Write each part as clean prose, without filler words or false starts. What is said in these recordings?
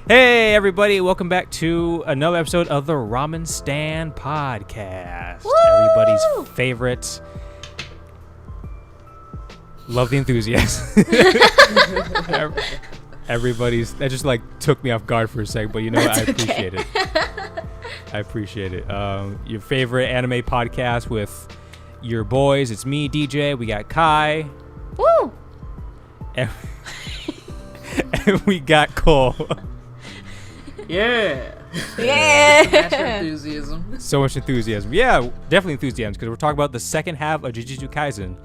Hey everybody, welcome back to another episode of the Ramen Stand podcast. Woo! Everybody's favorite. Love the enthusiasm. Everybody's, that just like took me off guard for a second, but you know what? I appreciate it. I appreciate it. Your favorite anime podcast with your boys. It's me, DJ. We got Kai. Woo! And we got Cole. Yeah. Yeah. Enthusiasm. So much enthusiasm. Yeah, definitely enthusiasm, because we're talking about the second half of JuJutsu Kaisen,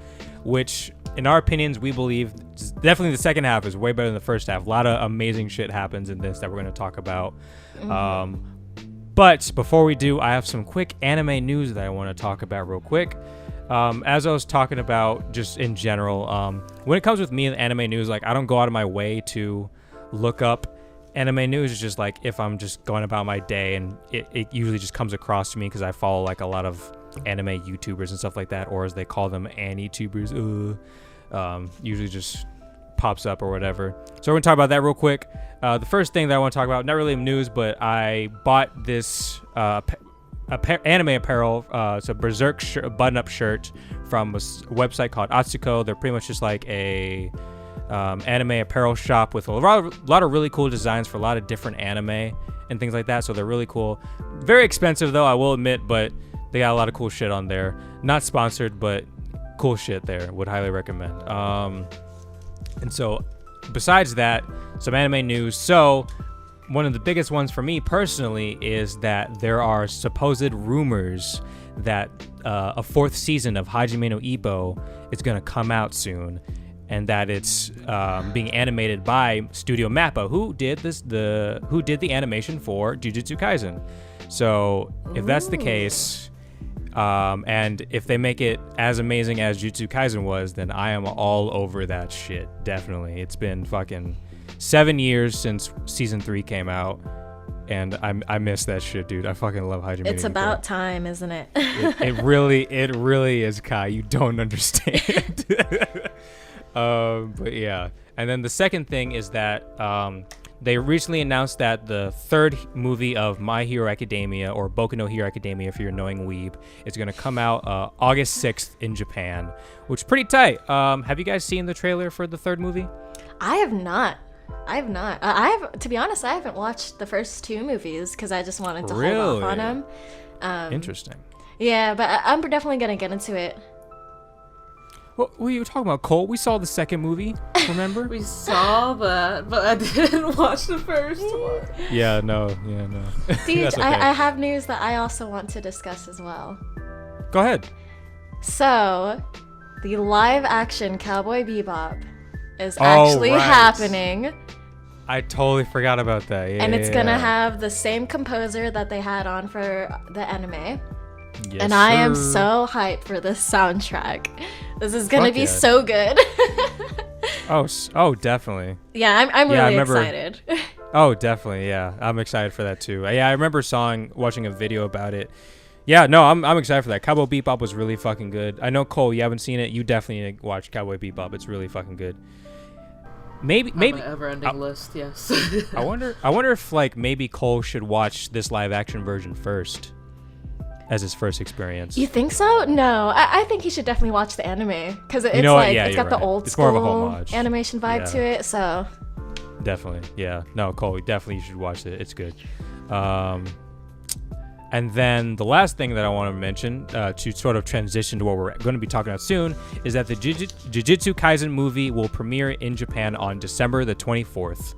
which, in our opinions, we believe definitely the second half is way better than the first half. A lot of amazing shit happens in this that we're going to talk about. But before we do, I have some quick anime news that I want to talk about real quick. As I was talking about just in general, when it comes with me and anime news, like I don't go out of my way to look up anime news. Is just like if I'm just going about my day, and it usually just comes across to me because I follow like a lot of anime YouTubers and stuff like that, or as they call them, Annie-tubers. Usually just pops up or whatever. So we're gonna talk about that real quick. The first thing that I want to talk about, not really news, but I bought this anime apparel. It's a Berserk button-up shirt from a website called Atsuko. They're pretty much just like a anime apparel shop with a lot of really cool designs for a lot of different anime and things like that. So they're really cool. Very expensive though, I will admit, but they got a lot of cool shit on there. Not sponsored, but cool shit there. Would highly recommend. And so besides that, some anime news. So one of the biggest ones for me personally is that there are supposed rumors that a fourth season of Hajime No Ippo is going to come out soon, and that it's being animated by Studio Mappa, who did the animation for JuJutsu Kaisen. So if that's the case, and if they make it as amazing as JuJutsu Kaisen was, then I am all over that shit. Definitely. It's been fucking 7 years since season 3 came out, and I miss that shit, dude. I fucking love Hajime. It's about time, isn't it? It really is, Kai. You don't understand. But yeah. And then the second thing is that they recently announced that the third movie of My Hero Academia, or Boku no Hero Academia if you're a knowing weeb, is going to come out August 6th in Japan, which is pretty tight. Have you guys seen the trailer for the third movie? I have not. To be honest, I haven't watched the first two movies because I just wanted to hold off on them. Interesting. Yeah, but I'm definitely going to get into it. What were you talking about, Cole? We saw the second movie, remember? We saw that, but I didn't watch the first one. Yeah, no. Dude, That's okay. I have news that I also want to discuss as well. Go ahead. So, the live-action Cowboy Bebop is actually happening. I totally forgot about that. Yeah, and it's gonna have the same composer that they had on for the anime. Yes, and I am sir. so hyped for this soundtrack. This is gonna Fuck be yeah. so good. Oh, definitely. Yeah, I'm Yeah, I really remember- excited. Oh, definitely. Yeah, I'm excited for that too. Yeah, I remember watching a video about it. Yeah, no, I'm excited for that. Cowboy Bebop was really fucking good. I know, Cole, you haven't seen it. You definitely need to watch Cowboy Bebop. It's really fucking good. Maybe On my ever-ending list, yes. I wonder if like maybe Cole should watch this live action version first as his first experience. You think so? No, I think he should definitely watch the anime because it's know what? like Yeah, it's you're got the right. old It's more of a school homage. animation vibe Yeah. to it. So Definitely. Yeah. No, Cole, definitely you should watch it. It's good. And then the last thing that I want to mention to sort of transition to what we're going to be talking about soon is that the JuJutsu Kaisen movie will premiere in Japan on December the 24th.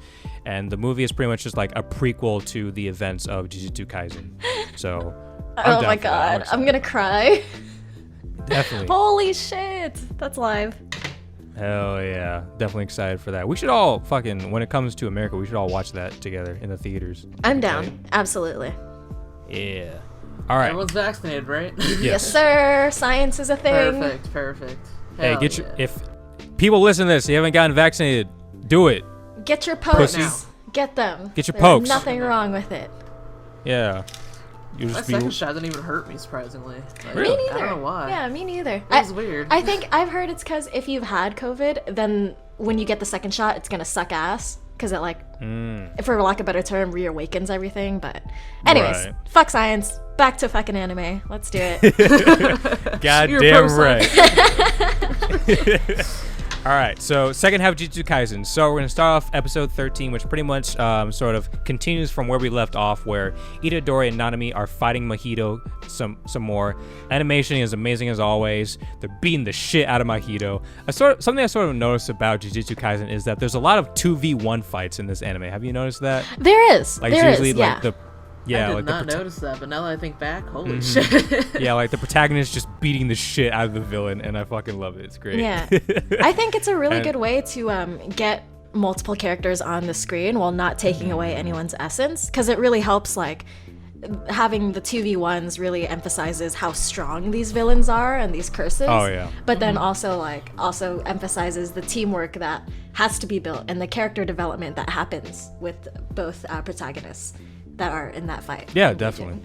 And the movie is pretty much just like a prequel to the events of JuJutsu Kaisen. So, I'm oh down my for that. god, I'm excited. gonna cry. Definitely. Holy shit, that's live. Hell yeah. Definitely excited for that. We should all fucking, when it comes to America, we should all watch that together in the theaters. I'm down, absolutely. Yeah. All right. Everyone's vaccinated, right? Yes, sir. Science is a thing. Perfect. Hey, Hell get your, yeah. if people listen to this, you haven't gotten vaccinated, do it. Get your pokes. Pussies. Get them. Get your There's pokes. nothing wrong with it. Yeah. You My just second shot didn't even hurt me, surprisingly. Like, Really? Me neither. I don't know why. Yeah, me neither. It was weird. I think I've heard it's because if you've had COVID, then when you get the second shot, it's gonna suck ass. because it like, for lack of a better term, reawakens everything. But anyways, fuck science. Back to fucking anime. Let's do it. Goddamn right. All right, so second half of Jujutsu Kaisen. So we're gonna start off episode 13, which pretty much sort of continues from where we left off, where Itadori and Nanami are fighting Mahito some more. Animation is amazing as always. They're beating the shit out of Mahito. Something I sort of noticed about Jujutsu Kaisen is that there's a lot of 2v1 fights in this anime. Have you noticed that? There is. Like there usually is, like yeah. I did not notice that, but now that I think back, holy shit. Yeah, like the protagonist just beating the shit out of the villain, and I fucking love it. It's great. Yeah. I think it's a really good way to get multiple characters on the screen while not taking away anyone's essence, because it really helps, like, having the 2v1s really emphasizes how strong these villains are and these curses. Oh, yeah. But then also emphasizes the teamwork that has to be built and the character development that happens with both protagonists that are in that fight. Yeah, definitely.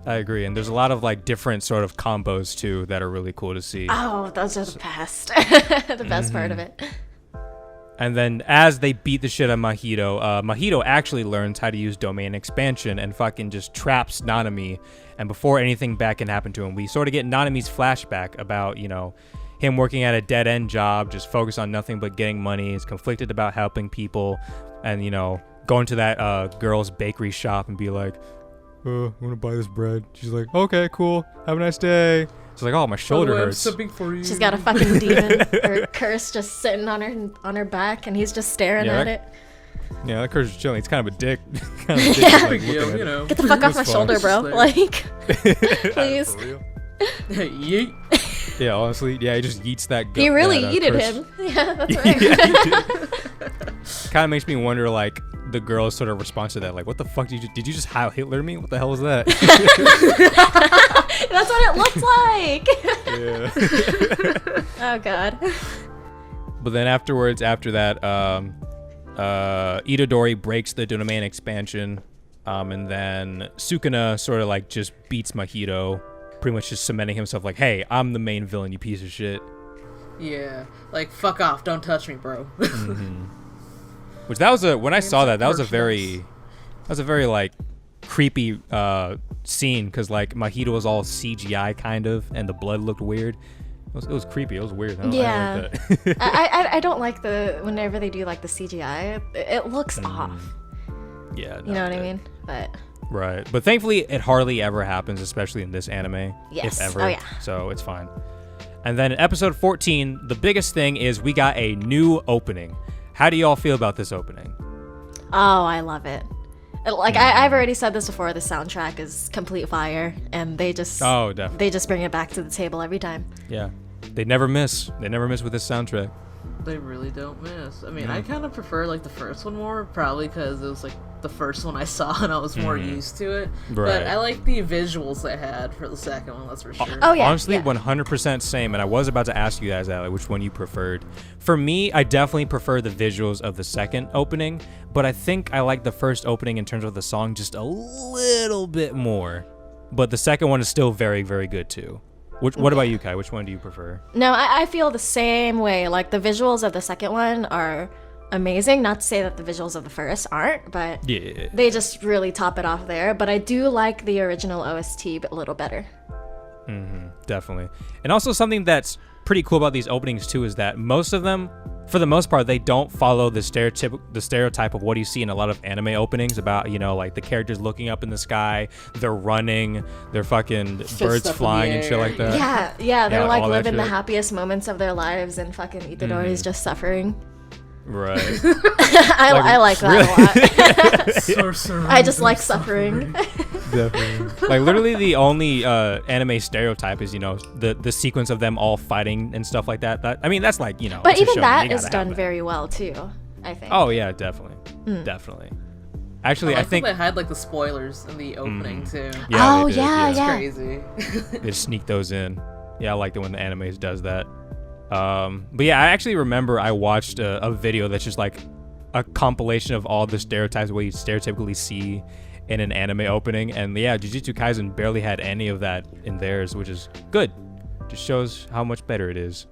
I agree. And there's a lot of like different sort of combos too that are really cool to see. Oh, those are the best. The best part of it. And then as they beat the shit out of Mahito, Mahito actually learns how to use domain expansion and fucking just traps Nanami. And before anything bad can happen to him, we sort of get Nanami's flashback about, you know, him working at a dead-end job, just focused on nothing but getting money. He's conflicted about helping people and, you know, going to that girl's bakery shop and be like, I want to buy this bread. She's like, okay, cool. Have a nice day. She's like, oh, my shoulder hurts. I'm sipping for you. She's got a fucking demon or curse just sitting on her back, and he's just staring at it. Yeah, that curse is chilling. He's kind of a dick. Like, you know. Get the fuck off my shoulder, bro. Like, please. For real? Yeet. Yeah, honestly, yeah, he just yeets that guy. He really yeeted curse. him. Yeah, that's right. Kind of makes me wonder, like, the girl's sort of response to that. Like, what the fuck did you just Heil Hitler me? What the hell was that? That's what it looked like. Yeah. Oh, God. But then after that, Itadori breaks the domain expansion, and then Sukuna sort of like just beats Mahito, pretty much just cementing himself like, hey, I'm the main villain, you piece of shit. Yeah, like, fuck off, don't touch me, bro. Which that was when I saw that was a very like creepy scene, because like Mahito was all CGI kind of, and the blood looked weird. It was creepy. It was weird. I don't like that. I don't like whenever they do like the CGI. It looks off. Yeah. You know what I mean? But right. But thankfully, it hardly ever happens, especially in this anime. Yes. If ever. Oh, yeah. So it's fine. And then in episode 14, the biggest thing is we got a new opening. How do y'all feel about this opening? Oh, I love it. Like I've already said this before, the soundtrack is complete fire, and they just bring it back to the table every time. Yeah, they never miss. They never miss with this soundtrack. They really don't miss. I mean, I kind of prefer like the first one more, probably because it was like the first one I saw and I was more used to it. Right. But I like the visuals they had for the second one, that's for sure. Oh yeah. Honestly, yeah. 100% same. And I was about to ask you guys that, like, which one you preferred. For me, I definitely prefer the visuals of the second opening, but I think I like the first opening in terms of the song just a little bit more. But the second one is still very, very good too. What about you, Kai? Which one do you prefer? No, I feel the same way. Like, the visuals of the second one are amazing. Not to say that the visuals of the first aren't, but they just really top it off there. But I do like the original OST a little better. Definitely. And also something that's pretty cool about these openings too is that most of them, for the most part, they don't follow the stereotype of what you see in a lot of anime openings about, you know, like the characters looking up in the sky, they're running, they're fucking birds flying and shit like that. Yeah, they're like living the happiest moments of their lives, and fucking Itadori's just suffering. Right. I like that a lot. I just like suffering. Definitely. Like, literally the only anime stereotype is, you know, the sequence of them all fighting and stuff like that. I mean, that's like, you know. But even that is done very well too, I think. Oh yeah, definitely. Definitely. Actually, I think they had like the spoilers in the opening too. Yeah, yeah. Crazy. They sneak those in. Yeah, I like it when the anime does that. But yeah, I actually remember I watched a video that's just like a compilation of all the stereotypes what you stereotypically see in an anime opening, and yeah, Jujutsu Kaisen barely had any of that in theirs, which is good. Just shows how much better it is.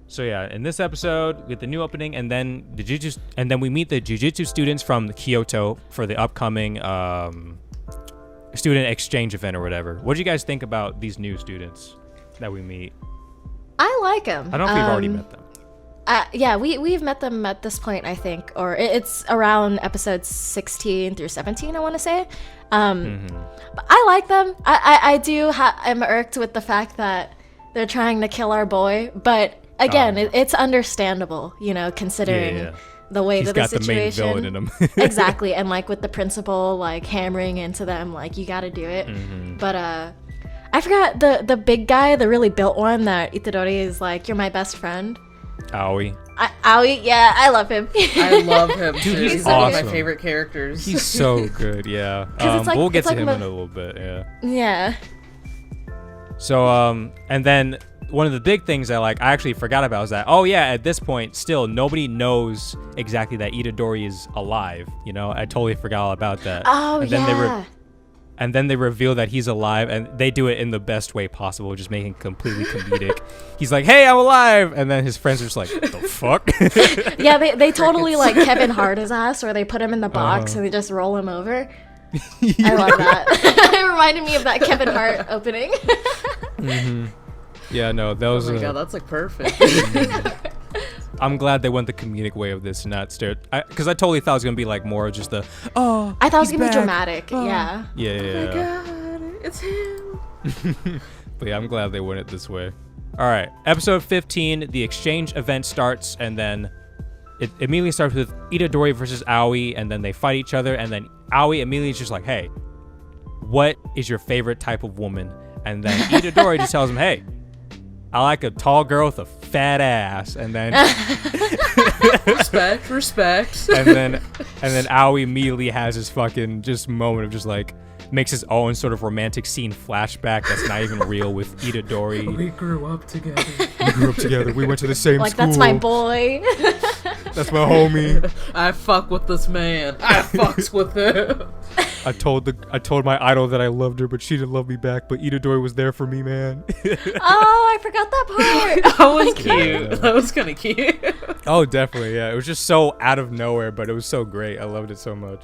So yeah, in this episode, we get the new opening, and then we meet the Jujutsu students from Kyoto for the upcoming student exchange event or whatever. What do you guys think about these new students that we meet? I like them. I don't know if we've already met them. Yeah, we've met them at this point, I think, or it's around episodes 16 through 17, I want to say. But I like them. I'm irked with the fact that they're trying to kill our boy, but again, it's understandable, considering the weight of the situation. He's got the main villain in him. Exactly, and like with the principal like hammering into them, like you got to do it. But I forgot the big guy, the really built one that Itadori is like, you're my best friend. Aoi. Aoi, yeah, I love him. I love him too. Dude, he's awesome. one of my favorite characters. He's so good, yeah. We'll get to him in a little bit, yeah. Yeah. So, and then one of the big things I actually forgot about is that, at this point, still, nobody knows exactly that Itadori is alive, I totally forgot all about that. Oh, and then And then they reveal that he's alive, and they do it in the best way possible, just making it completely comedic. He's like, "Hey, I'm alive!" And then his friends are just like, "The fuck?" Yeah, they totally like Kevin Hart his ass, or they put him in the box and they just roll him over. I love that. It reminded me of that Kevin Hart opening. Yeah, no, those. Oh my god, that's like perfect. I'm glad they went the comedic way of this, not because I totally thought it was gonna be like more of just the I thought it was gonna be dramatic. Yeah. Oh my god, it's him. But yeah, I'm glad they went it this way. All right, episode 15, the exchange event starts, and then it immediately starts with Itadori versus Aoi, and then they fight each other, and then Aoi immediately is just like, "Hey, what is your favorite type of woman?" And then Itadori just tells him, "Hey, I like a tall girl with a fat ass," and then respect. and then Aoi immediately has this fucking just moment of just like makes his own sort of romantic scene flashback that's not even real with Itadori. We grew up together. We went to the same like, school. That's my boy. That's my homie. I fuck with this man. I fucks with him. I told my idol that I loved her, but she didn't love me back. But Itadori was there for me, man. Oh, I forgot that part. That was cute. That was kind of cute. Oh, definitely, yeah. It was just so out of nowhere, but it was so great. I loved it so much.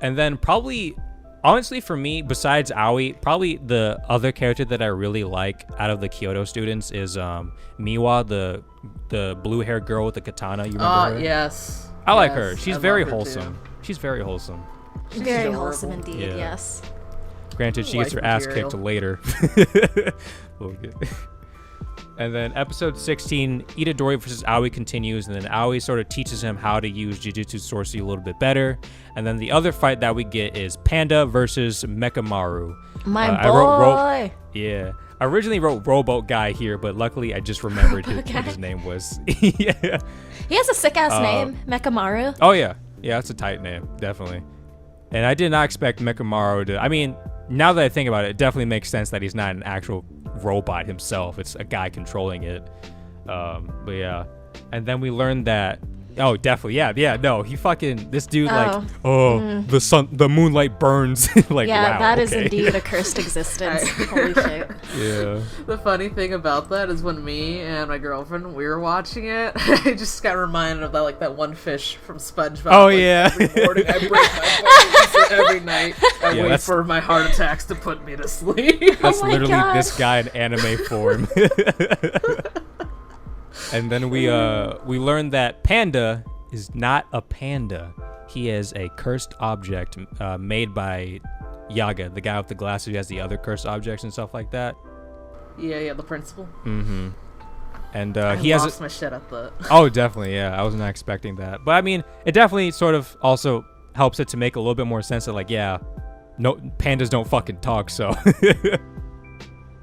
And then probably, honestly, for me, besides Aoi, probably the other character that I really like out of the Kyoto students is Miwa, the blue-haired girl with the katana. You remember her? Yes. I like her. She's very love her wholesome. too. She's very wholesome. Very wholesome indeed, Yeah. yes. Granted, she gets her ass material. kicked later. And then episode 16, Itadori versus Aoi continues, and then Aoi sort of teaches him how to use Jujutsu Sorcery a little bit better. And then the other fight that we get is Panda versus Mekamaru. My boy. Yeah. I originally wrote Rowboat Guy here, but luckily I just remembered what his name was. Yeah. He has a sick-ass name, Mekamaru. Oh, yeah. Yeah, that's a tight name, definitely. And I did not expect Mekamaru to... I mean, now that I think about it, it definitely makes sense that he's not an actual robot himself. It's a guy controlling it. But yeah. And then we learned that... Oh, definitely. Yeah, no. He fucking... This dude, the moonlight burns. Like, yeah, wow, that is okay. indeed a cursed existence. Holy shit. Yeah. The funny thing about that is when me and my girlfriend, we were watching it, I just got reminded of that one fish from SpongeBob. Oh, yeah. Every morning I break my bones every night. I wait that's- for my heart attacks to put me to sleep. That's my literally God. this guy in anime form. And then we learned that Panda is not a panda. He is a cursed object made by Yaga, the guy with the glasses who has the other cursed objects and stuff like that. Yeah, the principal. Mm-hmm. And I he has lost my shit at that. Oh, definitely, yeah. I was not expecting that. But I mean, it definitely sort of also helps it to make a little bit more sense that, like, yeah, no, pandas don't fucking talk, so...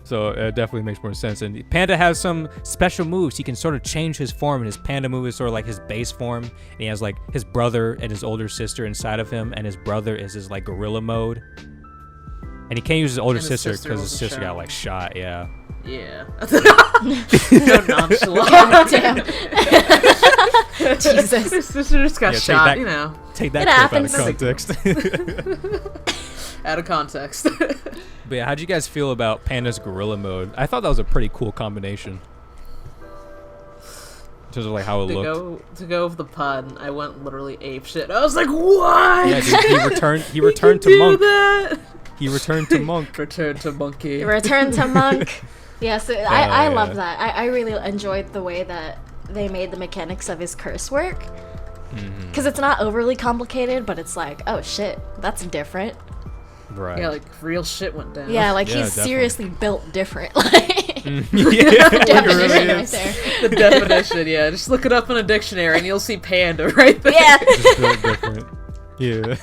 So it definitely makes more sense. And Panda has some special moves. He can sort of change his form, and his Panda move is sort of like his base form. And he has like his brother and his older sister inside of him, and his brother is his like gorilla mode. And he can't use his older And his sister sister because his wasn't sister got shown. like shot. Yeah. Yeah. So nonchalant. Damn. Jesus. His sister just got Yeah, shot, you know. Take that It clip out of happens. context. Out of context. But yeah, how'd you guys feel about Panda's gorilla mode? I thought that was a pretty cool combination. terms of like how it looked. To go with the pun, I went literally ape shit. I was like, what? Yeah, dude, he returned to monk. That? He returned to monk. Returned to monkey. Return to monk. Yes, I love that. I really enjoyed the way that they made the mechanics of his curse work. Because it's not overly complicated, but it's like, oh shit, that's different. Right. Yeah, like real shit went down. Yeah, like he's definitely. Seriously built different. Yeah, the definition right there. The definition, yeah. Just look it up in a dictionary and you'll see panda right there. Yeah. Just built different. Yeah.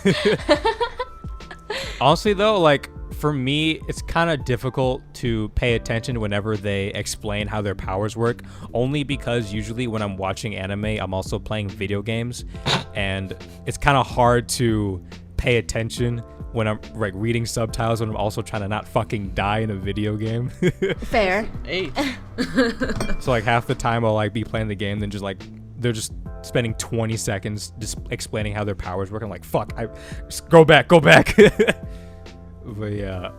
Honestly, though, like for me, it's kind of difficult to pay attention whenever they explain how their powers work. Only because usually when I'm watching anime, I'm also playing video games, and it's kind of hard to pay attention when I'm like reading subtitles when I'm also trying to not fucking die in a video game. Fair. Hey. So like half the time I'll like be playing the game, then just like they're just spending 20 seconds just explaining how their powers work. I'm like, fuck, I just go back. But yeah.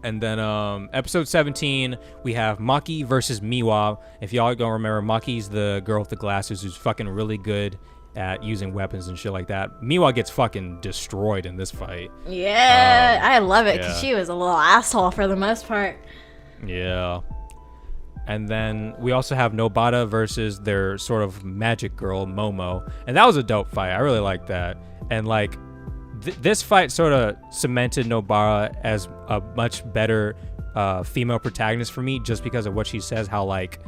And then episode 17, we have Maki versus Miwa. If y'all don't remember, Maki's the girl with the glasses who's fucking really good at using weapons and shit like that. Miwa gets fucking destroyed in this fight. Yeah, I love it because she was a little asshole for the most part. Yeah. And then we also have Nobata versus their sort of magic girl, Momo. And that was a dope fight. I really liked that. And like, this fight sort of cemented Nobara as a much better female protagonist for me, just because of what she says, how like,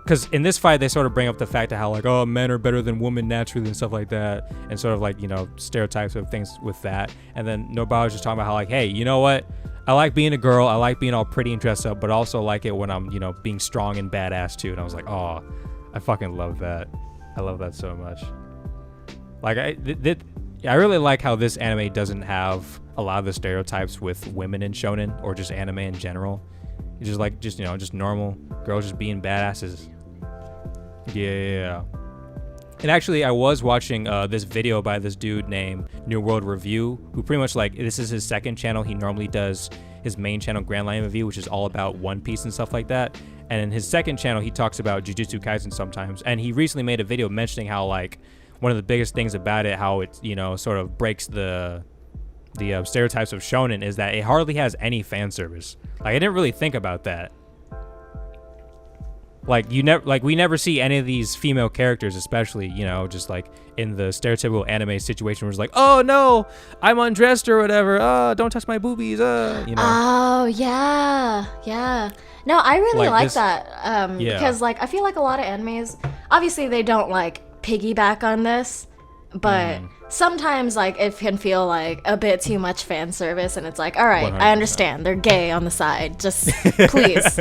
because in this fight they sort of bring up the fact that how like, oh, men are better than women naturally and stuff like that, and sort of like, you know, stereotypes of things with that. And then Nobara was just talking about how like, hey, you know what, I like being a girl, I like being all pretty and dressed up, but also like it when I'm, you know, being strong and badass too. And I was like, oh, I fucking love that. I love that so much. Like I really like how this anime doesn't have a lot of the stereotypes with women in shonen or just anime in general. It's just like, just, you know, just normal girls just being badasses. Yeah. And actually, I was watching this video by this dude named New World Review, who pretty much like, this is his second channel. He normally does his main channel, Grand Line Review, which is all about One Piece and stuff like that. And in his second channel, he talks about JuJutsu Kaisen sometimes. And he recently made a video mentioning how like, one of the biggest things about it, how it, you know, sort of breaks the stereotypes of shonen, is that it hardly has any fan service. Like I didn't really think about that. Like we never see any of these female characters, especially, you know, just like in the stereotypical anime situation where it's like, oh no, I'm undressed or whatever. Oh, don't touch my boobies. You know. Oh yeah. No, I really like that. Because like I feel like a lot of animes, obviously they don't like piggyback on this, but sometimes like it can feel like a bit too much fan service, and it's like, all right, 100%. I understand they're gay on the side, just please.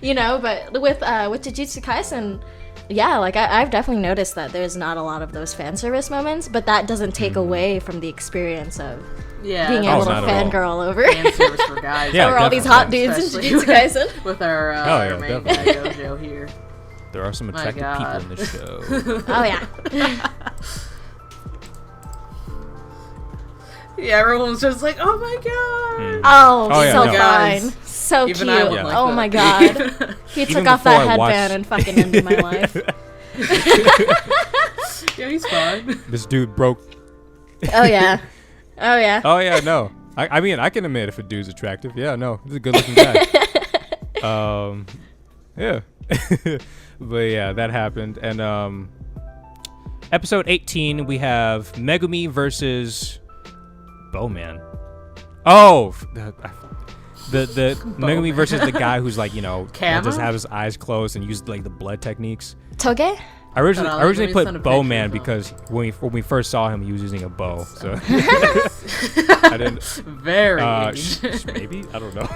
You know, but with Jujutsu Kaisen, yeah, like I've definitely noticed that there's not a lot of those fan service moments, but that doesn't take away from the experience of being able to fangirl over fan service for guys. Or all these hot dudes in Jujutsu Kaisen. With our, our main guy Gojo here. There are some attractive people in this show. Oh yeah. Yeah, everyone's just like, oh my god. So fine. So even cute. Like oh my god. He took off that headband and fucking ended my life. Yeah, he's fine. This dude broke. Oh yeah. No. I mean, I can admit if a dude's attractive. Yeah, no. He's a good looking guy. Yeah. But yeah, that happened. And episode 18, we have Megumi versus Bowman. Oh, the Megumi versus the guy who's like, you know, just have his eyes closed and use like the blood techniques. Toge? I originally put Bowman because when we first saw him, he was using a bow. So I didn't. Very. Maybe, I don't know.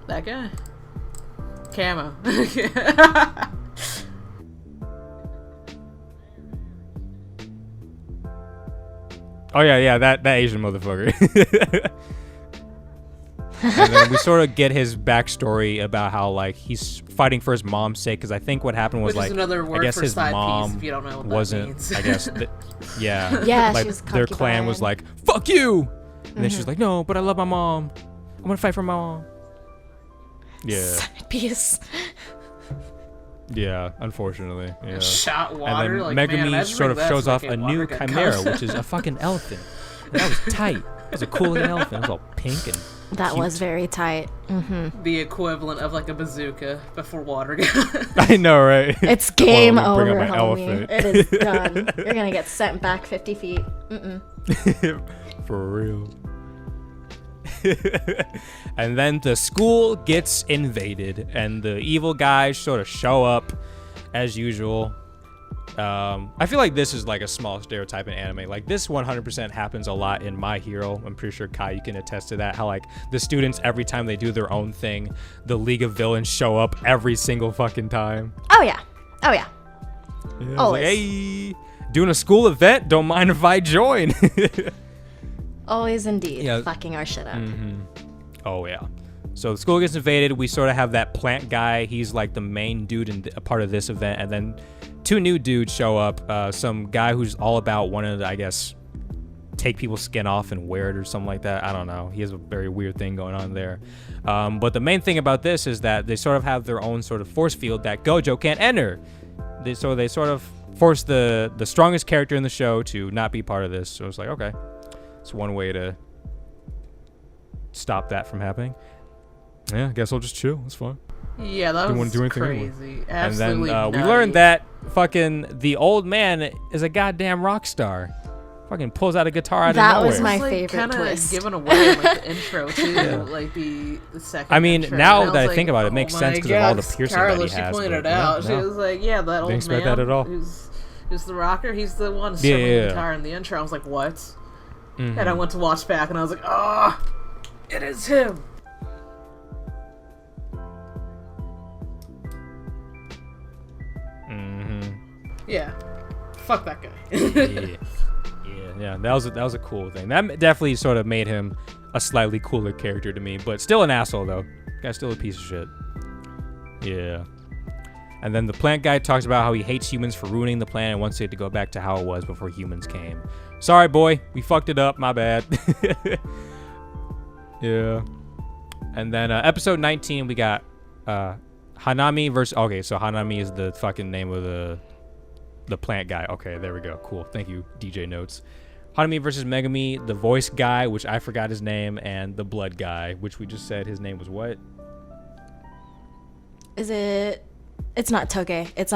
That guy. Camo. Oh yeah, that Asian motherfucker. And then we sort of get his backstory about how like he's fighting for his mom's sake, because I think what happened was like, I guess his mom wasn't, I guess, yeah, like their clan was like, fuck you, and then she's like, no, but I love my mom, I'm gonna fight for my mom. Yeah. Peace. Yeah, unfortunately. Yeah. Shot water. And then like, Megumi man, sort of shows off a water new got chimera, caught. which is a fucking elephant. And that was tight. It was a cool looking elephant. It was all pink and That cute. was very tight. The equivalent of like a bazooka before water got. I know, right? It's game Hold on, let me over, bring up my homie. elephant. It is done. You're gonna get sent back 50 feet. For real. And then the school gets invaded, and the evil guys sort of show up as usual. I feel like this is like a small stereotype in anime. Like this 100% happens a lot in My Hero. I'm pretty sure Kai, you can attest to that. How like the students, every time they do their own thing, the League of Villains show up every single fucking time. Oh yeah. Oh yeah. Yeah, it's Always. like, hey, doing a school event? Don't mind if I join. Always indeed. Yeah. Fucking our shit up. Oh yeah. So the school gets invaded. We sort of have that plant guy. He's like the main dude in a part of this event, and then two new dudes show up. Some guy who's all about wanting to, I guess, take people's skin off and wear it or something like that. I don't know. He has a very weird thing going on there. But the main thing about this is that they sort of have their own sort of force field that Gojo can't enter. They sort of force the strongest character in the show to not be part of this. So it's like, okay, it's one way to stop that from happening. Yeah, I guess I'll just chill. It's fine. Yeah, that Didn't was want to do anything anyway. crazy. Absolutely. And then we nutty. learned that fucking the old man is a goddamn rock star. Fucking pulls out a guitar out of That nowhere. was my It's, like, favorite kinda twist. given away in, like the intro too, like the second. I mean, intro. now And that I was think like, about it, it makes oh sense my 'cause of all the God, piercing that he Carla, she has, pointed but out. yeah, She no. was like, "Yeah, that old expect man that at all. who's the rocker. He's the one Yeah, strumming yeah. the guitar in the intro." I was like, "What?" Mhm. And I went to watch back, and I was like, "Ah, it is him." Yeah, fuck that guy. yeah. That was a cool thing. That definitely sort of made him a slightly cooler character to me, but still an asshole though. Guy's still a piece of shit. Yeah. And then the plant guy talks about how he hates humans for ruining the planet and wants it to go back to how it was before humans came. Sorry, boy, we fucked it up. My bad. Yeah. And then episode 19, we got Hanami versus. Okay, so Hanami is the fucking name of the plant guy. Okay, there we go. Cool. Thank you, DJ Notes. Hanami versus Megumi, the voice guy, which I forgot his name, and the blood guy, which we just said his name was what? Is it? It's not Toge. It's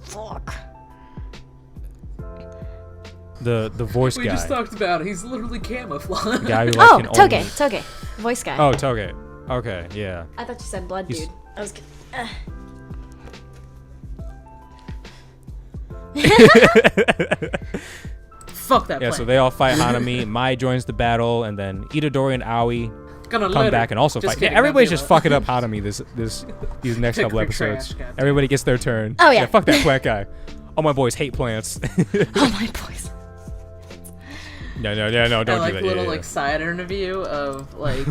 fuck. The voice We guy. just talked about it. He's literally camouflage. The guy who like, Oh, can Toge. only... Toge. Voice guy. Oh, Toge. Okay, yeah. I thought you said blood He's- dude. I was. Fuck that. Yeah, plan. so they all fight Hanami. Mai joins the battle, and then Itadori and Aoi Gonna come let back her. and also Just fight. kidding, Yeah, everybody's don't just do fucking up Hanami these next Pick couple for episodes. trash, goddamn. Everybody gets their turn. Oh, yeah. Fuck that plant guy. All my boys hate plants. Oh my boys. no, don't I do like that. little Yeah. like side interview of like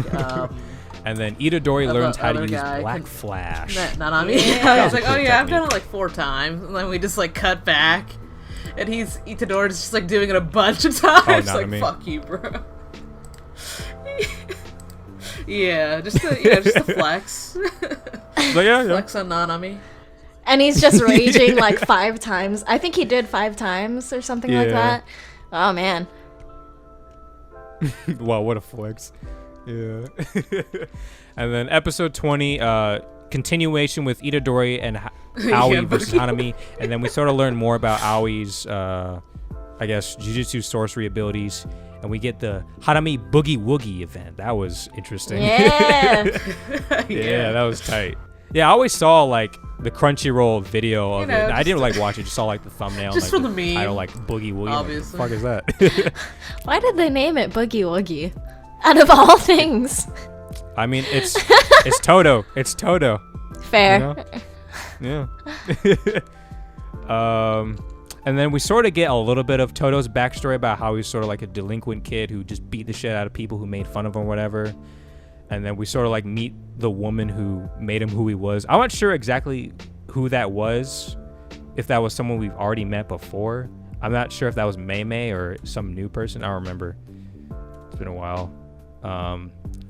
And then Itadori of learns the how to other use guy Black can- Flash. not on me. Yeah. I was like, That was a oh cool yeah, I've done technique. it like 4 times, and then we just like cut back, and Itadori's just like doing it a bunch of times. not Like me. fuck you, bro. Yeah, just the flex. But yeah. Flex on Nanami. And he's just raging like 5 times. I think he did 5 times or something like Yeah. that. Oh man. Wow, what a flex. Yeah. And then episode 20, continuation with Itadori and Aoi Yeah, versus Boogie. Hanami. And then we sort of learn more about Aoi's, I guess, jujutsu sorcery abilities. And we get the Hanami Boogie Woogie event. That was interesting. Yeah. Yeah, that was tight. Yeah, I always saw like the Crunchyroll video of You know, it. I didn't just- like watch it, just saw like the thumbnail. Just and, for like, the meme. title, like Boogie Woogie. Obviously. Like, what the fuck is that? Why did they name it Boogie Woogie? Out of all things. I mean, it's Toto. It's Toto. Fair. You know? Yeah. And then we sort of get a little bit of Toto's backstory about how he's sort of like a delinquent kid who just beat the shit out of people who made fun of him or whatever. And then we sort of like meet the woman who made him who he was. I'm not sure exactly who that was, if that was someone we've already met before. I'm not sure if that was Mei Mei or some new person. I don't remember. It's been a while.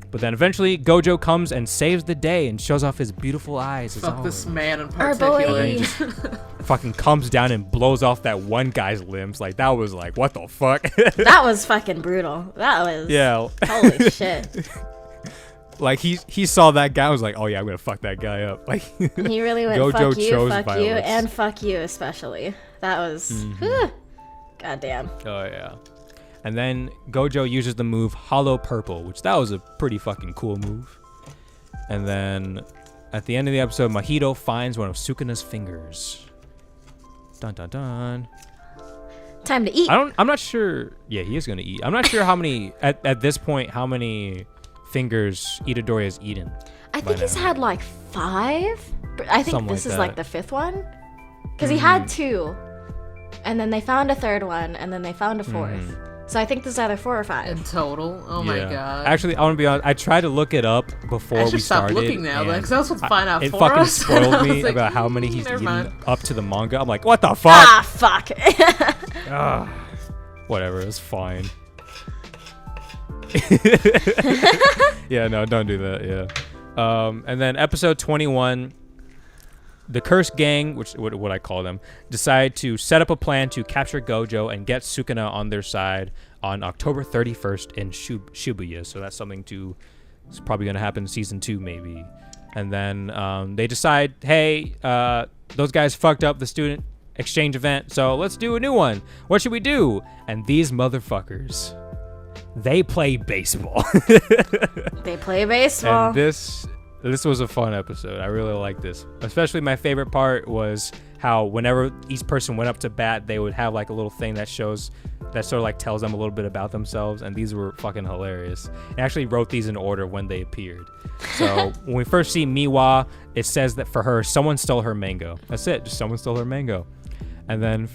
But then eventually Gojo comes and saves the day and shows off his beautiful eyes. Fuck this man in Our boy. particular. Fucking comes down and blows off that one guy's limbs. Like, that was like, what the fuck? That was fucking brutal. That was. Yeah. Holy shit. Like, he saw that guy and was like, oh yeah, I'm gonna fuck that guy up. Like, He really went Gojo fuck you, chose fuck you, violence. and fuck you especially. That was. Whew. Goddamn. Oh yeah. And then Gojo uses the move Hollow Purple, which that was a pretty fucking cool move. And then at the end of the episode, Mahito finds one of Sukuna's fingers. Dun dun dun. Time to eat. I'm not sure. Yeah, he is gonna eat. I'm not sure how many at this point how many fingers Itadori has eaten. I think he's had like 5. I think Something this like is that. like the 5th one. Because he had 2. And then they found a 3rd one. And then they found a 4th. So I think there's either 4 or 5. In total? Oh my god. Actually, I want to be honest. I tried to look it up before I we should stop started. looking now, and then, because I was supposed to find out it for fucking us. spoiled I me was like, about how many he's never eaten mind. up to the manga. I'm like, what the fuck? Ah, fuck. Whatever, it's fine. Yeah, no, don't do that. Yeah. And then episode 21, the Cursed Gang, which what I call them, decide to set up a plan to capture Gojo and get Sukuna on their side on October 31st in Shibuya. So that's something it's probably going to happen in season 2 maybe. And then they decide, hey, those guys fucked up the student exchange event, so let's do a new one. What should we do? And these motherfuckers, they play baseball. They play baseball. And this was a fun episode. I really liked this. Especially my favorite part was how whenever each person went up to bat, they would have like a little thing that sort of like tells them a little bit about themselves, and these were fucking hilarious. I actually wrote these in order when they appeared. So when we first see Miwa, it says that for her, someone stole her mango. That's it, just someone stole her mango. And then,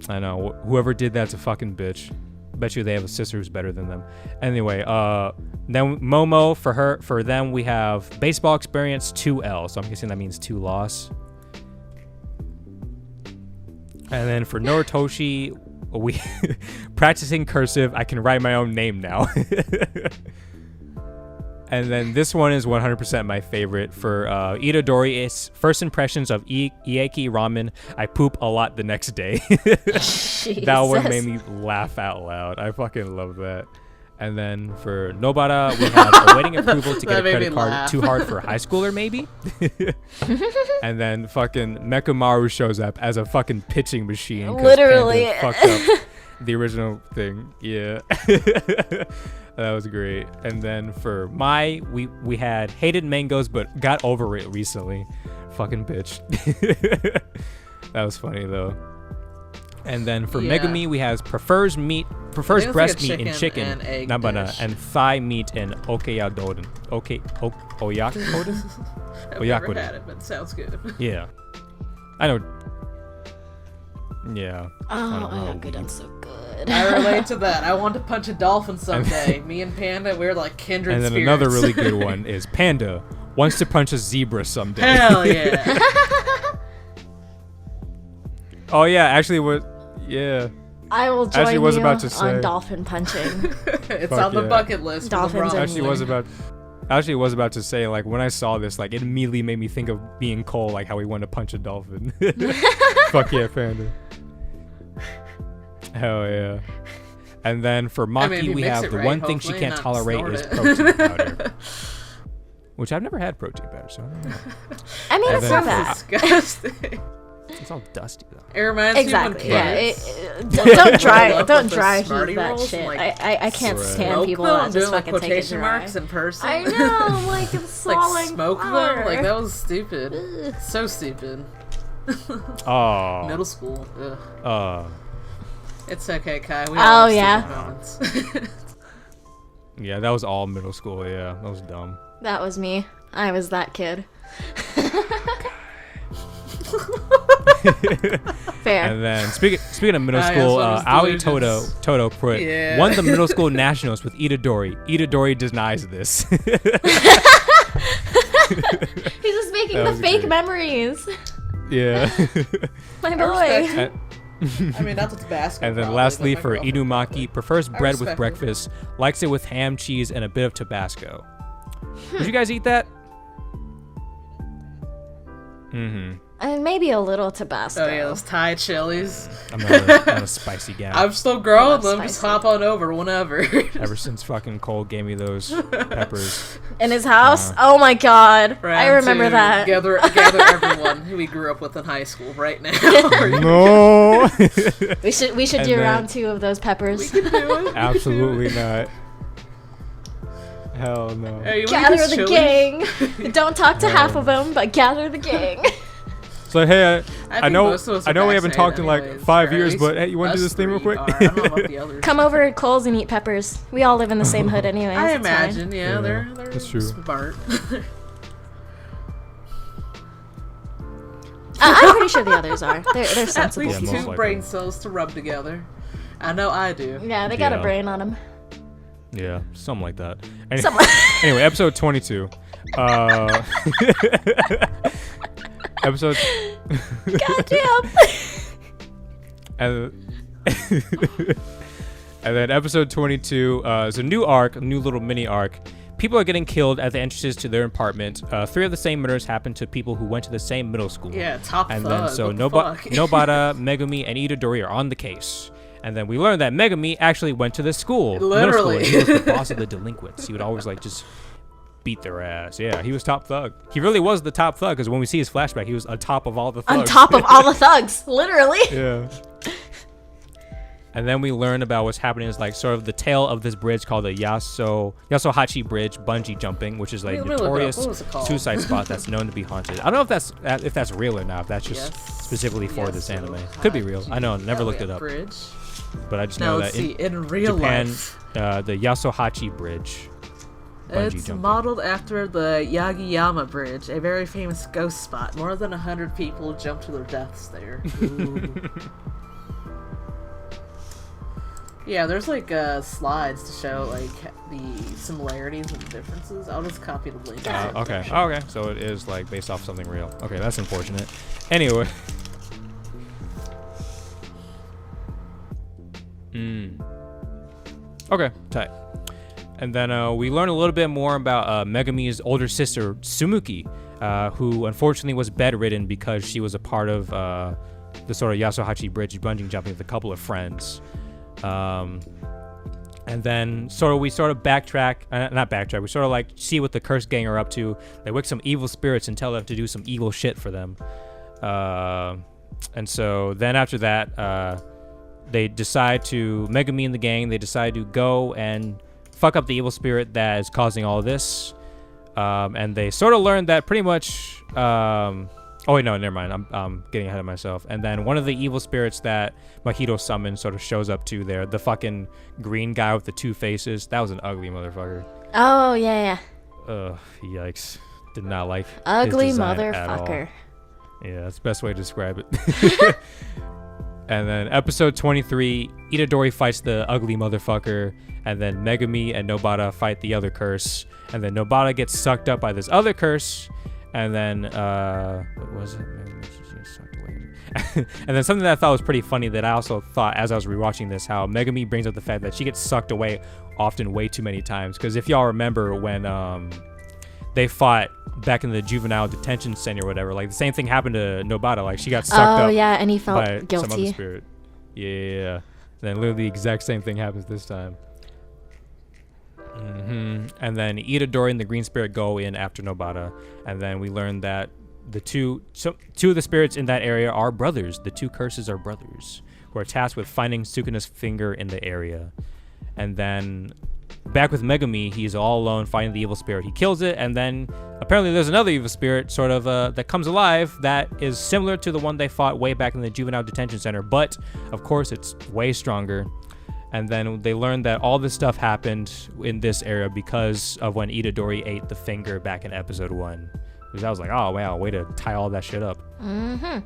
I know, whoever did that's a fucking bitch. Bet you they have a sister who's better than them. Anyway, then Momo, for them, we have baseball experience 2L. So I'm guessing that means 2 loss. And then for Noritoshi, we practicing cursive. I can write my own name now. And then this one is 100% my favorite. For Itadori, it's first impressions of Ieki ramen. I poop a lot the next day. That one made me laugh out loud. I fucking love that. And then for Nobara, we have awaiting approval to get a credit card. Laugh. Too hard for a high schooler, maybe? And then fucking Mekamaru shows up as a fucking pitching machine. 'cause Literally. Panda fucked up the original thing. Yeah. That was great. And then for Mai, we had hated mangoes but got over it recently. Fucking bitch. That was funny though. And then for Megumi, we have prefers breast meat in chicken, and egg nabana, dish. and thigh meat in oyakodon. Oyakodon? I've never had it, but it sounds good. Yeah. I know. Yeah. Oh, good. That's so good. I relate to that. I want to punch a dolphin someday. Me and Panda, we're like kindred And then spirits. another really good one is Panda wants to punch a zebra someday. Hell yeah. Oh yeah, actually yeah. I will join Actually was you about to say. on dolphin punching. It's Fuck on the yeah. bucket list. Dolphins for the are Actually was about to say, like, when I saw this, like, it immediately made me think of being Cole, like how he wanted to punch a dolphin. Fuck yeah, Panda. Hell yeah. And then for Maki, if he we mix have it the right, one thing she hopefully, can't not tolerate snort is it. protein powder. Which I've never had protein powder, so I don't know. I mean, And it's then not bad. Disgusting. It's all dusty though. It reminds Exactly. me Yeah. when kids Don't dry. roll up Don't with the dry Smartie heat that rolls shit. and, like, I can't Right. stand smoke people them, that just doing like fucking take it quotation dry. marks in person. I know. Like it's like swallowing smoke flour. them. Like that was stupid. So stupid. Oh. Middle school. Ugh. It's okay, Kai. We Oh, all have yeah. stupid moments. Yeah, that was all middle school. Yeah, that was dumb. That was me. I was that kid. Fair. And then speaking of middle Ah, yes, schoul, what was Aoi delusions? Toto put Yeah. won the middle school nationals with Itadori. Itadori denies this. He's just making That the was fake great. memories. Yeah. My respect boy. I mean, that's what's basketball. And then probably, lastly, but my for girlfriend Inumaki, prefers bread with respect it. breakfast, likes it with ham, cheese, and a bit of Tabasco. Would you guys eat that? Mm-hmm. And maybe a little Tabasco. Oh yeah, those Thai chilies. I'm not a spicy guy. I'm still growing them. Spicy. Just hop on over whenever. Ever since fucking Cole gave me those peppers. In his house? Oh my god. I remember that. Gather everyone who we grew up with in high school right now. No. We should do round 2 of those peppers. We can do it. Absolutely not. Hell no. Hey, you Gather want the these gang. Don't talk to half of them, but gather the gang. So hey, I think know most of us are we haven't vaccinated talked in like anyways, 5 or at years, least but hey, you want to do us this thing real 3 quick? are. I don't know about the others. Come over at Cole's and eat peppers. We all live in the same hood anyways. I it's fine. imagine, Yeah, they're that's true. smart. I'm pretty sure the others are. They're At sensible. least most 2 likely. brain cells to rub together. I know I do. Yeah, they got a Yeah. brain on them. Yeah, something like that. Anyway, episode 22. Episode. Goddamn. and, and then episode 22 is a new arc, a new little mini arc. People are getting killed at the entrances to their apartment. 3 of the same murders happened to people who went to the same middle school. Yeah, top And thug. then so what the fuck? Nobata, Megumi, and Itadori are on the case. And then we learned that Megumi actually went to this school. Literally. Middle school, and he was the boss of the delinquents. He would always like just beat their ass. Yeah, he was top thug. He really was the top thug because when we see his flashback, he was on top of all the thugs. On top of all the thugs, literally. Yeah. And then we learn about what's happening is like sort of the tale of this bridge called the Yasuhachi Bridge bungee jumping, which is like Let me look it up. notorious What was it called? suicide spot that's known to be haunted. I don't know if that's real or not. If that's just Yes. specifically for this Yes, anime. Could be real. I know. Never Oh, looked yeah, it up. Bridge. But I just Now know let's that see. In real Japan, life, the Yasuhachi Bridge. Bungee it's jumping. modeled after the Yagiyama Bridge, a very famous ghost spot. More than 100 people jump to their deaths there. Ooh. Yeah, there's like slides to show like the similarities and the differences. I'll just copy the link. Okay. Okay. So it is like based off something real. Okay, that's unfortunate. Anyway. Okay, tight. And then we learn a little bit more about Megumi's older sister, Tsumuki, who unfortunately was bedridden because she was a part of the sort of Yasuhachi Bridge bungee jumping with a couple of friends. And then we sort of backtrack, not backtrack, we sort of like see what the Cursed Gang are up to. They wake some evil spirits and tell them to do some evil shit for them. And so then after that, they decide to, Megumi and the gang, they decide to go and fuck up the evil spirit that is causing all of this. And they sort of learn that pretty much, oh wait, no, never mind. I'm getting ahead of myself. And then one of the evil spirits that Mahito summoned sort of shows up too there. The fucking green guy with the 2 faces. That was an ugly motherfucker. Oh yeah. Ugh, yikes. Did not like Ugly his design at all. motherfucker. Yeah, that's the best way to describe it. And then episode 23, Itadori fights the ugly motherfucker, and then Megumi and Nobata fight the other curse, and then Nobata gets sucked up by this other curse, and then what was it? And then something that I thought was pretty funny that I also thought as I was rewatching this, how Megumi brings up the fact that she gets sucked away often way too many times, because if y'all remember when they fought back in the juvenile detention center or whatever, like the same thing happened to Nobata. Like she got sucked up. Oh yeah, and he by felt some other guilty. spirit. Yeah. Then literally the exact same thing happens this time. And then Itadori and the green spirit go in after Nobata, and then we learn that the two of the spirits in that area are brothers. The 2 curses are brothers who are tasked with finding Sukuna's finger in the area. And then back with Megumi, he's all alone fighting the evil spirit. He kills it, and then apparently there's another evil spirit sort of that comes alive that is similar to the one they fought way back in the juvenile detention center, but of course it's way stronger. And then they learned that all this stuff happened in this area because of when Itadori ate the finger back in episode 1. Because I was like, oh wow, way to tie all that shit up. And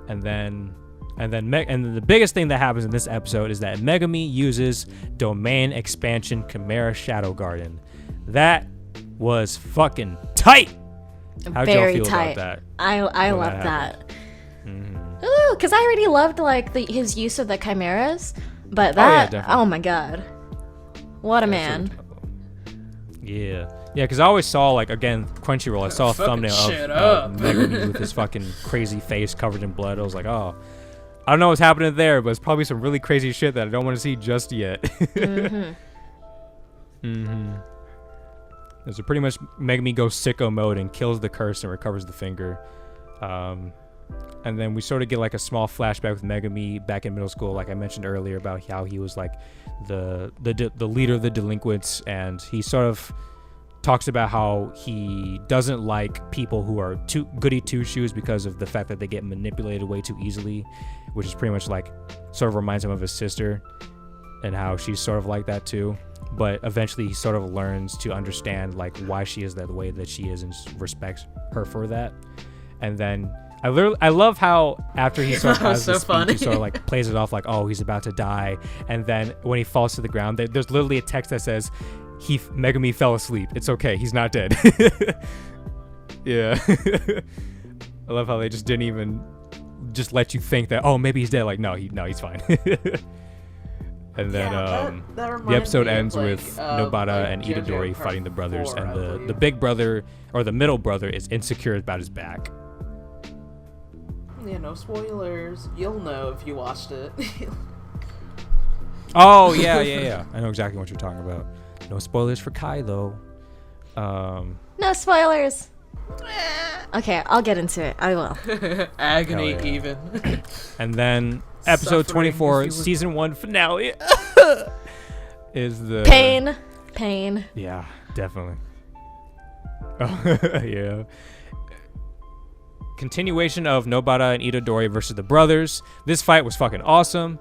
then the biggest thing that happens in this episode is that Megumi uses Domain Expansion Chimera Shadow Garden. That was fucking tight. How'd Very y'all feel tight. about that? I when love happened? that. Ooh, because I already loved like his use of the chimeras, but that definitely. oh my god, what a man. Yeah, because I always saw, like, again, Crunchyroll, I saw a thumbnail of Megumi with his fucking crazy face covered in blood. I was like, oh, I don't know what's happening there, but it's probably some really crazy shit that I don't want to see just yet. So pretty much Megumi goes sicko mode and kills the curse and recovers the finger. And then we sort of get like a small flashback with Megumi back in middle school, like I mentioned earlier, about how he was like the leader of the delinquents, and he sort of talks about how he doesn't like people who are too goody two shoes because of the fact that they get manipulated way too easily, which is pretty much like sort of reminds him of his sister and how she's sort of like that too. But eventually he sort of learns to understand like why she is that way that she is and respects her for that. And then I love how after he sort of has this speech, he sort of like plays it off like, oh, he's about to die. And then when he falls to the ground, there's literally a text that says, Megumi fell asleep. It's okay. He's not dead. Yeah. I love how they just didn't even just let you think that, oh, maybe he's dead. Like, no, he's fine. And then the episode ends with Nobara and Itadori fighting the brothers, and the big brother or the middle brother is insecure about his back. Yeah, no spoilers. You'll know if you watched it. Oh, yeah. I know exactly what you're talking about. No spoilers for Kai, though. No spoilers. Okay, I'll get into it. I will. Agony, even. And then episode 24, season 1 finale is the... Pain. Yeah, definitely. Oh, yeah. Continuation of Nobara and Itadori versus the brothers. This fight was fucking awesome.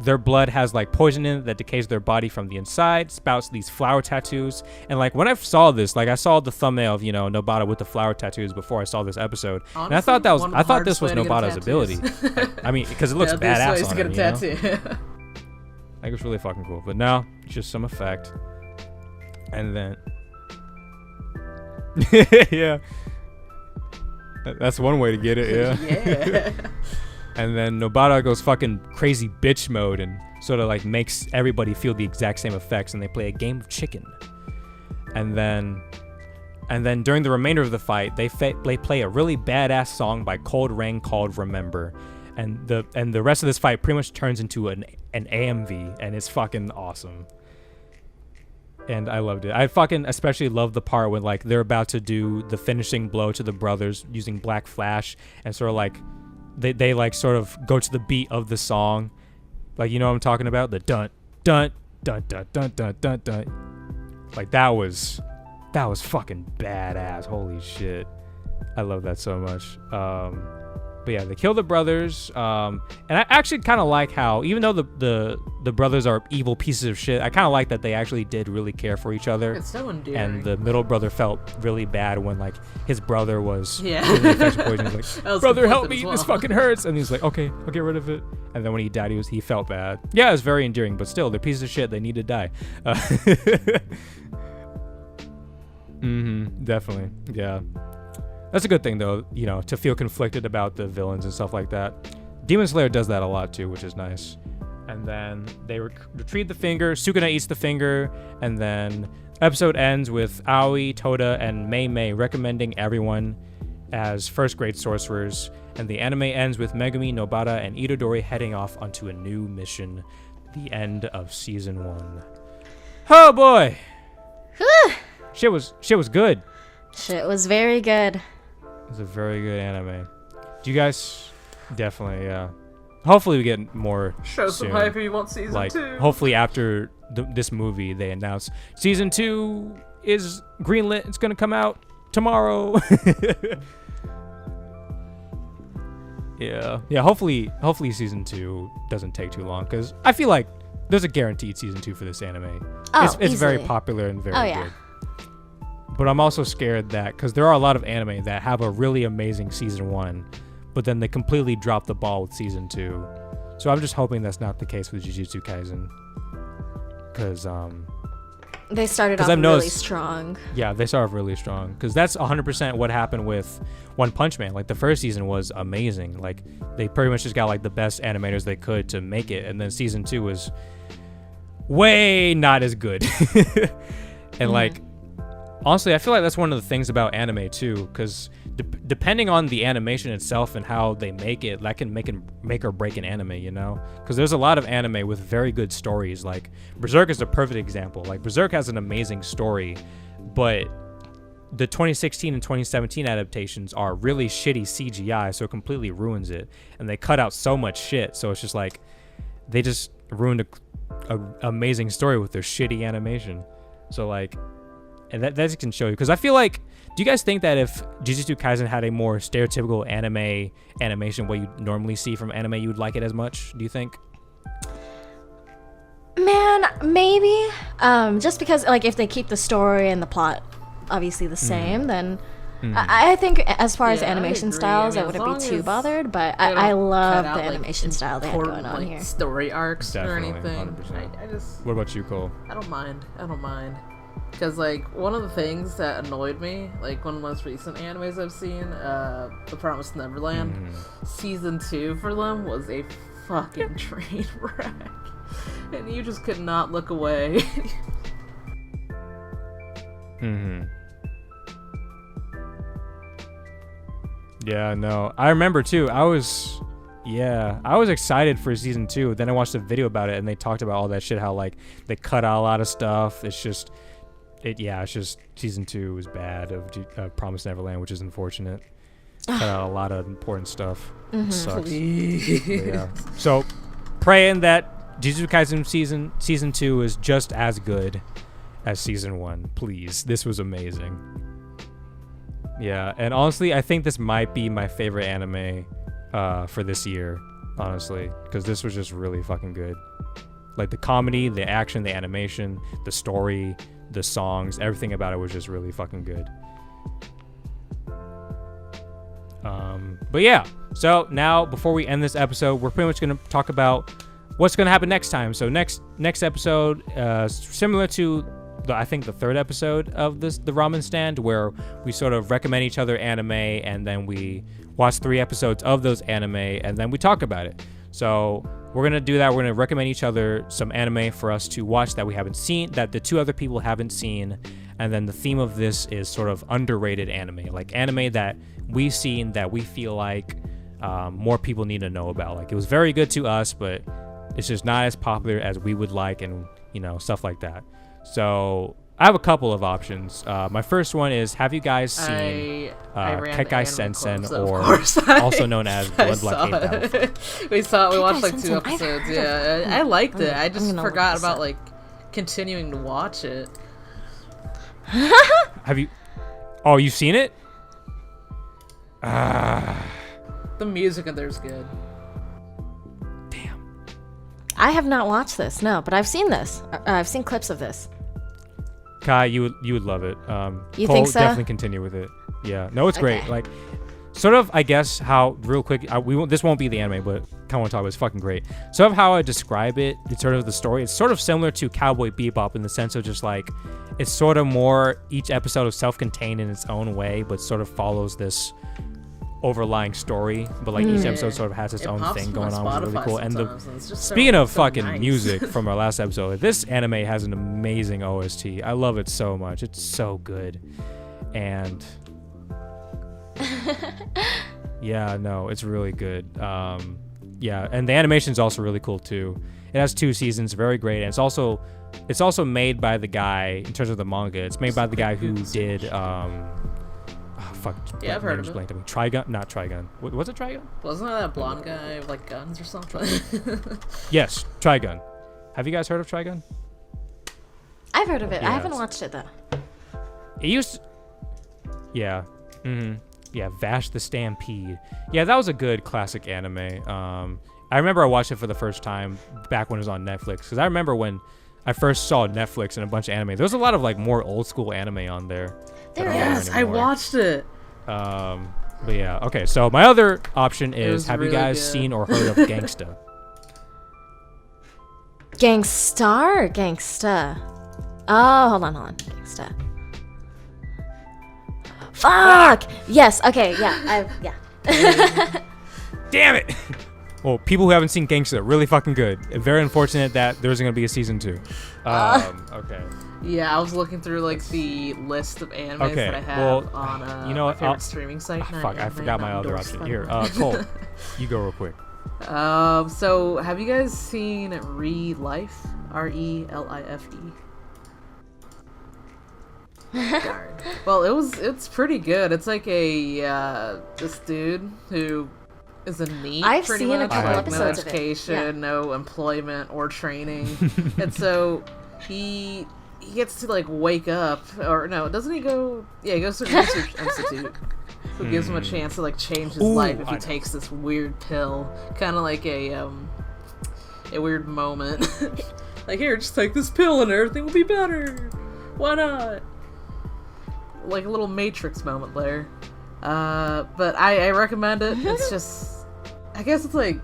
Their blood has like poison in it that decays their body from the inside, spouts these flower tattoos. And like when I saw this, like I saw the thumbnail of, Nobara with the flower tattoos before I saw this episode. Honestly, and I thought this was Nobara's ability. I mean, because it looks badass on him, Like, it's really fucking cool. But now, just some effect. And then... yeah. That's one way to get it, yeah. And then Nobara goes fucking crazy bitch mode and sort of like makes everybody feel the exact same effects, and they play a game of chicken. And then during the remainder of the fight, they play a really badass song by Cold Rain called Remember. And the rest of this fight pretty much turns into an AMV, and it's fucking awesome. And I loved it. I fucking especially love the part when like they're about to do the finishing blow to the brothers using Black Flash, and sort of like they like sort of go to the beat of the song, like, you know what I'm talking about, the dun dun dun dun dun dun dun dun. Like that was fucking badass. Holy shit, I love that so much. But yeah, they kill the brothers, and I actually kind of like how, even though the brothers are evil pieces of shit, I kind of like that they actually did really care for each other. It's so endearing. And the middle brother felt really bad when like his brother was really infected poison. He's like, brother, help me, this fucking hurts. And he's like, okay, I'll get rid of it. And then when he died, he felt bad. Yeah, it was very endearing, but still, they're pieces of shit. They need to die. Definitely, yeah. That's a good thing, though, to feel conflicted about the villains and stuff like that. Demon Slayer does that a lot, too, which is nice. And then they retrieve the finger. Sukuna eats the finger. And then episode ends with Aoi, Toda, and Mei Mei recommending everyone as first-grade sorcerers. And the anime ends with Megumi, Nobara, and Itadori heading off onto a new mission. The end of season 1. Oh, boy! Shit was good. Shit was very good. It's a very good anime. Do you guys... Definitely, yeah. Hopefully we get more Show soon. some hype if you want season 2. Hopefully after this movie, they announce season 2 is greenlit. It's going to come out tomorrow. Yeah. Hopefully season 2 doesn't take too long, because I feel like there's a guaranteed season 2 for this anime. It's very popular and very good. But I'm also scared that, because there are a lot of anime that have a really amazing season 1, but then they completely drop the ball with season 2. So I'm just hoping that's not the case with Jujutsu Kaisen, because they started off really strong. Yeah, they started off really strong, because that's 100% what happened with One Punch Man. Like, the first season was amazing. Like, they pretty much just got like the best animators they could to make it, and then season 2 was way not as good. And like, honestly, I feel like that's one of the things about anime too, because depending on the animation itself and how they make it, that can make or break an anime, you know? Because there's a lot of anime with very good stories. Like Berserk is a perfect example. Like Berserk has an amazing story, but the 2016 and 2017 adaptations are really shitty CGI, so it completely ruins it. And they cut out so much shit, so it's just like they just ruined a amazing story with their shitty animation. So like, and that can show you, because I feel like, do you guys think that if Jujutsu Kaisen had a more stereotypical anime animation, what you normally see from anime, you would like it as much? Do you think? Man, maybe. Just because like if they keep the story and the plot obviously the same, then I think as far as animation styles, I wouldn't be too bothered. But I love the animation style they have going on here. Story arcs Definitely, or anything. 100%. I just. What about you, Cole? I don't mind. Because, like, one of the things that annoyed me, like, one of the most recent animes I've seen, The Promised Neverland, Season 2 for them was a fucking train wreck. And you just could not look away. Yeah, no. I remember, too. I was excited for Season 2. Then I watched a video about it, and they talked about all that shit, how, like, they cut out a lot of stuff. It's just Season 2 was bad of Promised Neverland, which is unfortunate. Cut out a lot of important stuff. Sucks. Yeah. So, praying that Jujutsu Kaisen season 2 is just as good as Season 1. Please. This was amazing. Yeah, and honestly, I think this might be my favorite anime for this year, honestly, because this was just really fucking good. Like, the comedy, the action, the animation, the story, the songs, everything about it was just really fucking good. But yeah, so now before we end this episode, we're pretty much going to talk about what's going to happen next time. So next episode, similar to I think the third episode of the Ramen Stand, where we sort of recommend each other anime, and then we watch 3 episodes of those anime, and then we talk about it. So we're going to do that. We're going to recommend each other some anime for us to watch that we haven't seen, that the 2 other people haven't seen. And then the theme of this is sort of underrated anime, like anime that we've seen that we feel like more people need to know about. Like, it was very good to us, but it's just not as popular as we would like, and, you know, stuff like that. So I have a couple of options. My first one is, have you guys seen Kekkai Sensen, or also known as Blood Black Hate Battle? We watched like 2 episodes. Yeah, I liked it. I just forgot about like continuing to watch it. Have you? Oh, you've seen it? The music in there's good. Damn. I have not watched this, no, but I've seen this. I've seen clips of this. Kai, you would love it. You Cole, think so? Definitely continue with it. Yeah, no, it's great. Okay. Like, sort of, I guess how real quick. This won't be the anime, but kind of want to talk about. It's fucking great. Sort of how I describe it. It's sort of the story. It's sort of similar to Cowboy Bebop in the sense of just like, it's sort of more, each episode is self-contained in its own way, but sort of follows this overlying story. But like each episode sort of has its own thing going on, which is really cool. And speaking of fucking music from our last episode, this anime has an amazing OST. I love it so much. It's so good. And yeah, no, it's really good. Yeah, and the animation's also really cool too. It has 2 seasons, very great, and it's also made by the guy, in terms of the manga, it's made by the guy who did yeah, I've heard of it. Trigun, not Trigun. Was it Trigun? Wasn't that that blonde guy with like guns or something? Yes, Trigun. Have you guys heard of Trigun? I've heard of it. Yes. I haven't watched it though. It used to... Yeah. Yeah, Vash the Stampede. Yeah, that was a good classic anime. I remember I watched it for the first time back when it was on Netflix, because I remember when I first saw Netflix and a bunch of anime, there was a lot of like more old school anime on there. Yes, I watched it. But yeah, okay, so my other option is, have you guys seen or heard of Gangsta? Gangsta or Gangsta? Oh, hold on. Gangsta. Fuck! Yes, okay, yeah, yeah. Damn it! Well, people who haven't seen Gangsta, really fucking good. Very unfortunate that there's going to be a season 2. Okay. Yeah, I was looking through like the list of animes that I have on you know my favorite streaming site. Fuck, I forgot my other option. Here, Cole, you go real quick. So have you guys seen Re-Life? Relife. Darn. Well, it's pretty good. It's like a this dude who is a NEET. I've pretty seen much, a couple like, episodes no of it. education, no employment or training, and so he gets to like wake up, or no, doesn't he go? Yeah, he goes to a research institute. So it gives him a chance to like change his life if he takes this weird pill, kind of like a weird moment. Like, here, just take this pill and everything will be better. Why not? Like a little Matrix moment there. But I recommend it. It's just, I guess it's like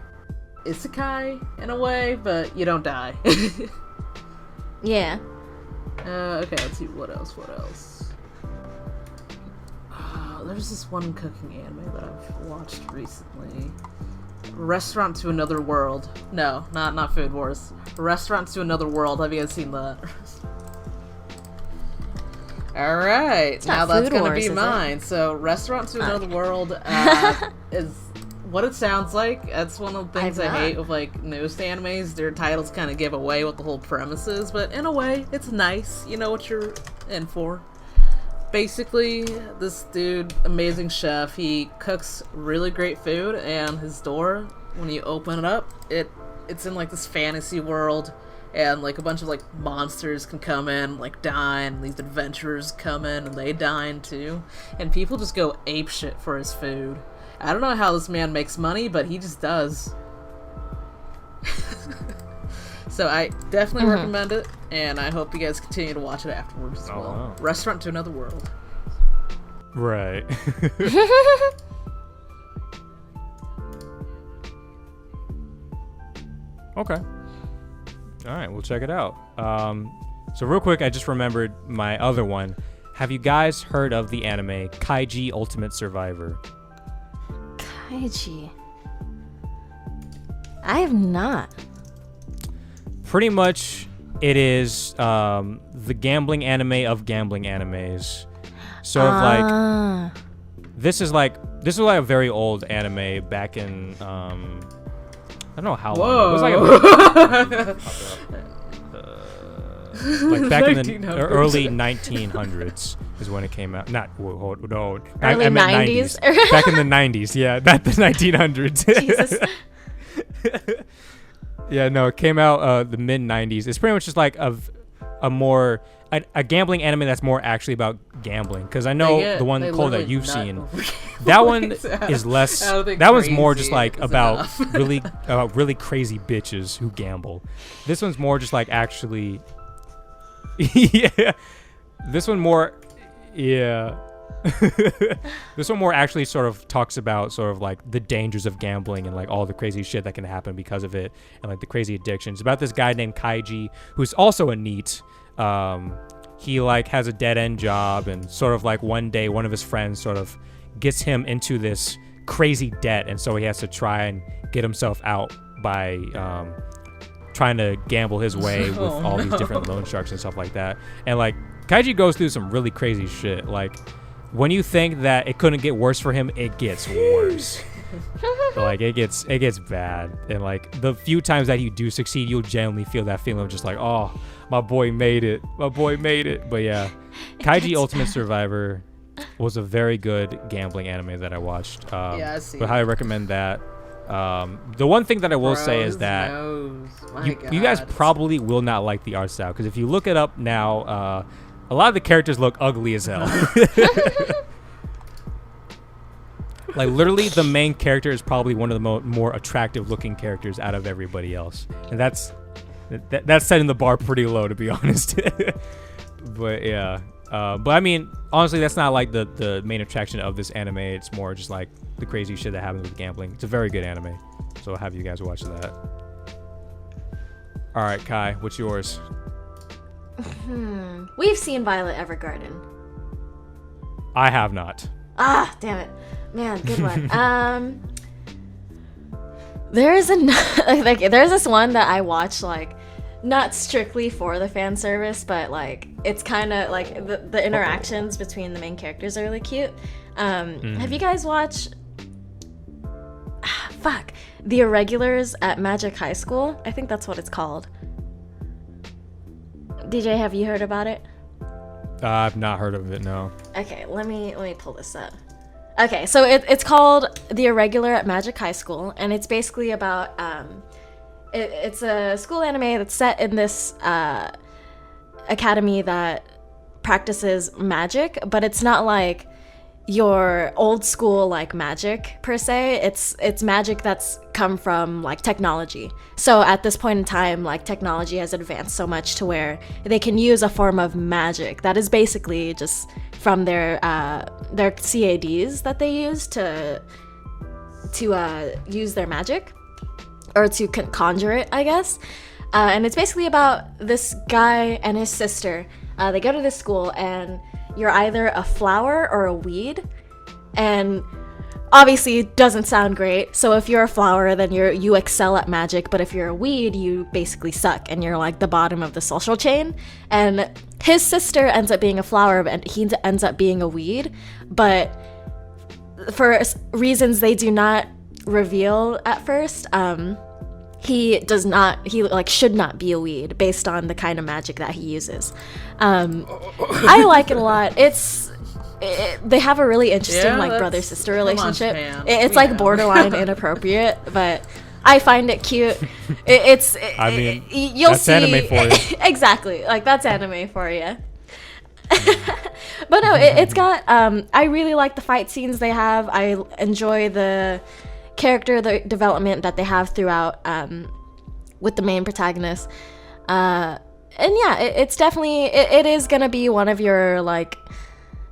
isekai in a way, but you don't die. Yeah. Okay, let's see, what else? There's this one cooking anime that I've watched recently. Restaurant to Another World. No, not Food Wars. Restaurant to Another World. Have you guys seen that? Alright, now that's gonna be mine. So, Restaurant to Another World is what it sounds like. That's one of the things I hate with like newest animes. Their titles kind of give away what the whole premise is, but in a way, it's nice. You know what you're in for. Basically, this dude, amazing chef, he cooks really great food, and his door, when you open it up, it's in like this fantasy world, and like a bunch of like monsters can come in, like dine, and these adventurers come in and they dine too, and people just go apeshit for his food. I don't know how this man makes money, but he just does. So I definitely recommend it, and I hope you guys continue to watch it afterwards as well. Wow. Restaurant to Another World. Right. Okay. All right, we'll check it out. So real quick, I just remembered my other one. Have you guys heard of the anime Kaiji Ultimate Survivor? Kaiji. I have not. Pretty much, it is the gambling anime of gambling animes. Sort of like this is like a very old anime back in I don't know how long. It was like like back in the early 1900s is when it came out. Not no, early 90s. Back in the 90s, yeah, not the 1900s. Jesus. Yeah, no, it came out the mid 90s. It's pretty much just like a gambling anime that's more actually about gambling. Because I know the one Cole that you've seen, that one is less. That one's more just like about really crazy bitches who gamble. This one's more just like actually. Yeah, this one more. Yeah. This one more actually sort of talks about sort of like the dangers of gambling and like all the crazy shit that can happen because of it, and like the crazy addictions. About this guy named Kaiji, who's also a NEET. He like has a dead-end job, and sort of like one day one of his friends sort of gets him into this crazy debt, and so he has to try and get himself out by trying to gamble his way with all these different loan sharks and stuff like that. And like Kaiji goes through some really crazy shit. Like when you think that it couldn't get worse for him, it gets worse. Like it gets bad. And like the few times that you do succeed, you'll genuinely feel that feeling of just like, oh, my boy made it. But yeah, Kaiji Ultimate Survivor was a very good gambling anime that I watched. Yeah, I see. But highly recommend that. The one thing that I will say is that you guys probably will not like the art style, because if you look it up now, a lot of the characters look ugly as hell. Like literally the main character is probably one of the more attractive looking characters out of everybody else, and that's setting the bar pretty low, to be honest. But yeah, but I mean, honestly, that's not like the main attraction of this anime. It's more just like the crazy shit that happens with gambling. It's a very good anime, so I'll have you guys watch that. All right, Kai, what's yours? We've seen Violet Evergarden. I have not. Ah, damn it. Man, good one. There's like there's this one that I watch, like not strictly for the fan service, but like it's kind of like the interactions between the main characters are really cute. Have you guys watched The Irregulars at Magic High School? I think that's what it's called. DJ, have you heard about it? I've not heard of it, no. Okay, let me pull this up. Okay, so it's called The Irregular at Magic High School, and it's basically about it's a school anime that's set in this academy that practices magic, but it's not like your old school like magic per se. It's magic that's come from like technology. So at this point in time, like technology has advanced so much to where they can use a form of magic that is basically just from their CADs that they use to use their magic, or to conjure it, I guess. And it's basically about this guy and his sister. They go to this school, and you're either a flower or a weed, and obviously it doesn't sound great. So if you're a flower, then you excel at magic, but if you're a weed, you basically suck, and you're like the bottom of the social chain. And his sister ends up being a flower, and he ends up being a weed, but for reasons they do not reveal at first, he should not be a weed based on the kind of magic that he uses. I like it a lot. They have a really interesting brother-sister relationship. It's like borderline inappropriate, but I find it cute. You'll that's see anime for you. Exactly, like that's anime for you. But no, it's got I really like the fight scenes they have. I enjoy the character development that they have throughout with the main protagonist, and yeah, it's definitely it is gonna be one of your like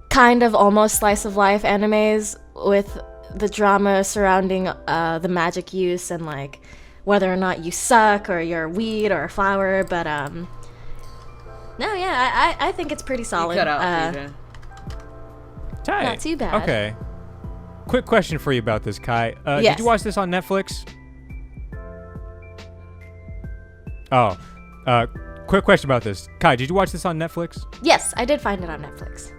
kind of almost slice of life animes with the drama surrounding the magic use and like whether or not you suck or you're a weed or a flower. But no, yeah, I think it's pretty solid. You cut out, DJ. Tight. Not too bad. Okay. Quick question for you about this, Kai. Yes. Did you watch this on Netflix? Oh. Quick question about this. Kai, did you watch this on Netflix? Yes, I did find it on Netflix.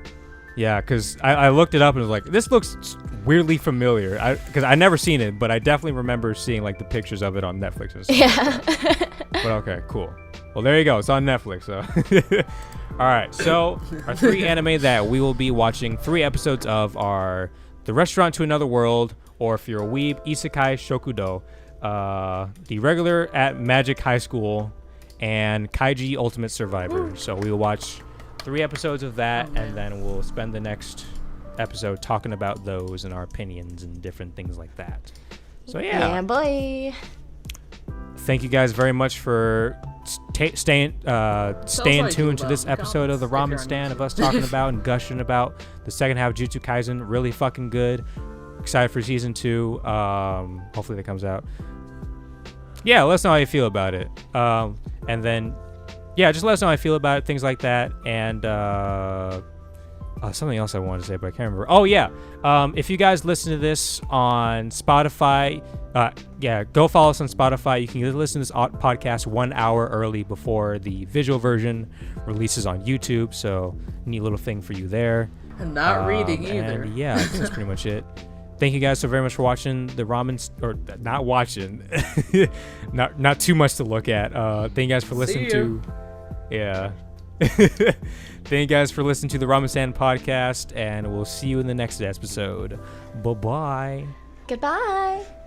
Yeah, because I looked it up and was like, this looks weirdly familiar. Because I never seen it, but I definitely remember seeing like the pictures of it on Netflix and stuff. Yeah. But okay, cool. Well, there you go. It's on Netflix. So, all right. So our 3 anime that we will be watching 3 episodes of are The Restaurant to Another World, or if you're a weeb, Isekai Shokudo, The Regular at Magic High School, and Kaiji Ultimate Survivor. So we will watch 3 episodes of that, and then we'll spend the next episode talking about those and our opinions and different things like that. So yeah boy. Thank you guys very much for staying tuned to this episode of the Ramen Stand, of us talking about and gushing about the second half of JuJutsu Kaisen. Really fucking good. Excited for season 2. Hopefully that comes out. Yeah, let us know how you feel about it. And then, yeah, just let us know how you feel about it, things like that. And something else I wanted to say, but I can't remember. Oh, yeah. If you guys listen to this on Spotify, go follow us on Spotify. You can listen to this podcast 1 hour early before the visual version releases on YouTube. So, neat little thing for you there. And not reading either. And yeah, I think that's pretty much it. Thank you guys so very much for watching the or not watching, not too much to look at. Thank you guys for listening to, yeah. Thank you guys for listening to the Ramen Stand podcast, and we'll see you in the next episode. Bye-bye. Goodbye.